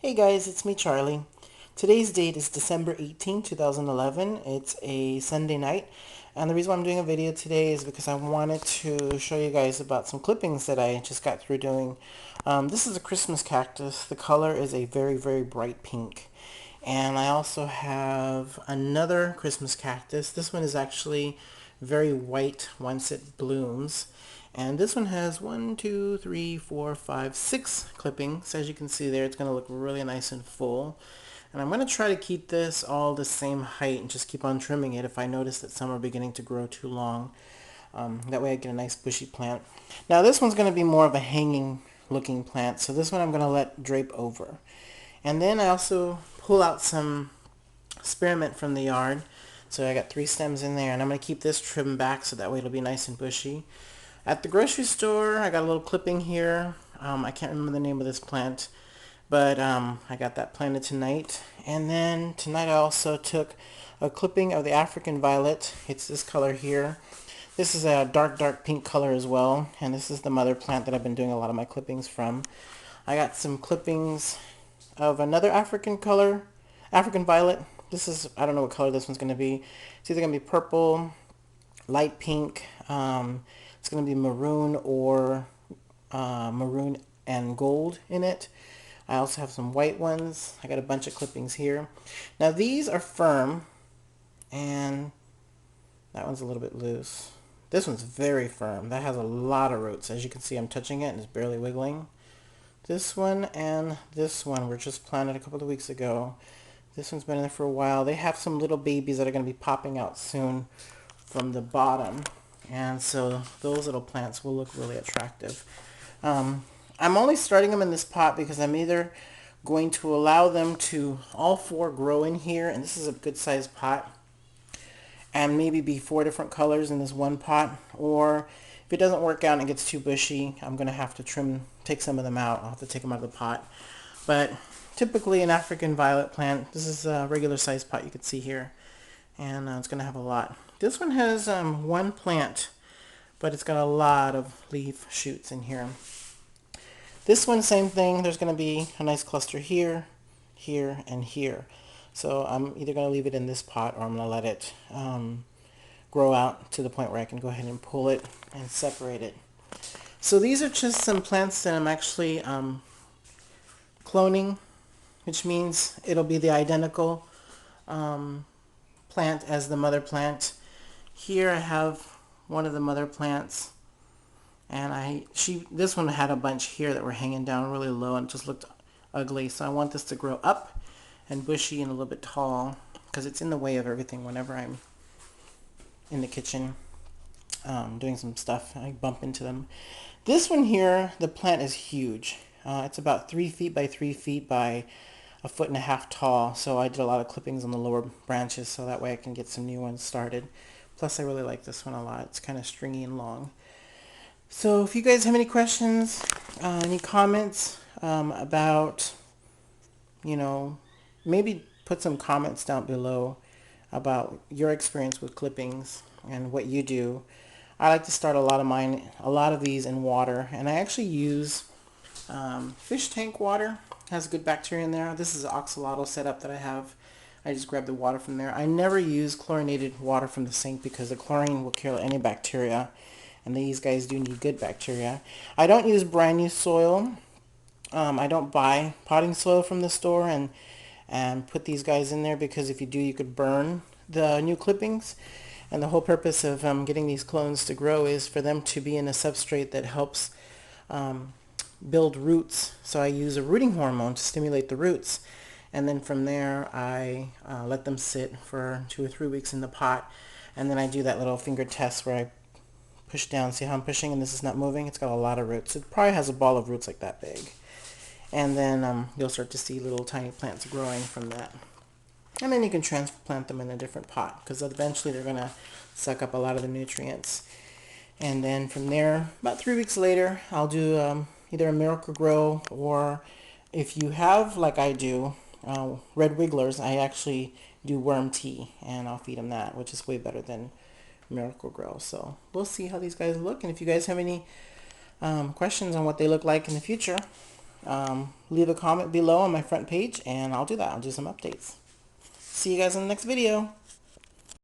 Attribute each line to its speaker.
Speaker 1: Hey guys, it's me Charlie. Today's date is December 18, 2011. It's a Sunday night. And the reason why I'm doing a video today is because I wanted to show you guys about some clippings that I just got through doing. This is a Christmas cactus. The color is a very, very bright pink. And I also have another Christmas cactus. This one is actually very white once it blooms. And this one has 6 clippings. As you can see there, it's going to look really nice and full. And I'm going to try to keep this all the same height and just keep on trimming it if I notice that some are beginning to grow too long. That way I get a nice bushy plant. Now this one's going to be more of a hanging looking plant. So this one I'm going to let drape over. And then I also pull out some spearmint from the yard. So I got 3 stems in there, and I'm going to keep this trimmed back so that way it'll be nice and bushy. At the grocery store, I got a little clipping here. I can't remember the name of this plant, but I got that planted tonight. And then tonight I also took a clipping of the African violet. It's this color here. This is a dark, dark pink color as well, and this is the mother plant that I've been doing a lot of my clippings from. I got some clippings of another African violet. This is, I don't know what color this one's going to be. It's either going to be purple, light pink, it's going to be maroon or maroon and gold in it. I also have some white ones. I got a bunch of clippings here. Now these are firm, and that one's a little bit loose. This one's very firm. That has a lot of roots. As you can see, I'm touching it and it's barely wiggling. This one and this one were just planted a couple of weeks ago. This one's been in there for a while. They have some little babies that are going to be popping out soon from the bottom. And so those little plants will look really attractive. I'm only starting them in this pot because I'm either going to allow them to all 4 grow in here, and this is a good sized pot, and maybe be 4 different colors in this one pot, or if it doesn't work out and it gets too bushy, I'm going to have to take some of them out. I'll have to take them out of the pot. But typically an African violet plant, this is a regular sized pot you can see here, and it's going to have a lot. This one has 1 plant, but it's got a lot of leaf shoots in here. This one, same thing. There's going to be a nice cluster here, here, and here. So I'm either going to leave it in this pot or I'm going to let it grow out to the point where I can go ahead and pull it and separate it. So these are just some plants that I'm actually cloning, which means it'll be the identical plant as the mother plant. Here I have one of the mother plants, and this one had a bunch here that were hanging down really low and just looked ugly. So I want this to grow up and bushy and a little bit tall because it's in the way of everything whenever I'm in the kitchen doing some stuff. I bump into them. This one here, the plant is huge. It's about 3 feet by 3 feet by 1.5 feet tall. So I did a lot of clippings on the lower branches so that way I can get some new ones started. Plus I really like this one a lot. It's kind of stringy and long. So if you guys have any questions, any comments about, maybe put some comments down below about your experience with clippings and what you do. I like to start a lot of these in water, and I actually use fish tank water. It has good bacteria in there. This is an oxalotl setup that I have. I just grab the water from there. I never use chlorinated water from the sink because the chlorine will kill any bacteria, and these guys do need good bacteria. I don't use brand new soil. I don't buy potting soil from the store and put these guys in there because if you do, you could burn the new clippings. And the whole purpose of getting these clones to grow is for them to be in a substrate that helps build roots. So I use a rooting hormone to stimulate the roots. And then from there, I let them sit for 2 or 3 weeks in the pot. And then I do that little finger test where I push down. See how I'm pushing and this is not moving? It's got a lot of roots. It probably has a ball of roots like that big. And then you'll start to see little tiny plants growing from that. And then you can transplant them in a different pot because eventually they're going to suck up a lot of the nutrients. And then from there, about 3 weeks later, I'll do either a Miracle-Gro, or if you have, like I do, red wigglers, I actually do worm tea and I'll feed them that, which is way better than Miracle-Gro. So we'll see how these guys look, and if you guys have any questions on what they look like in the future, leave a comment below on my front page and I'll do that. I'll do some updates. See you guys in the next video.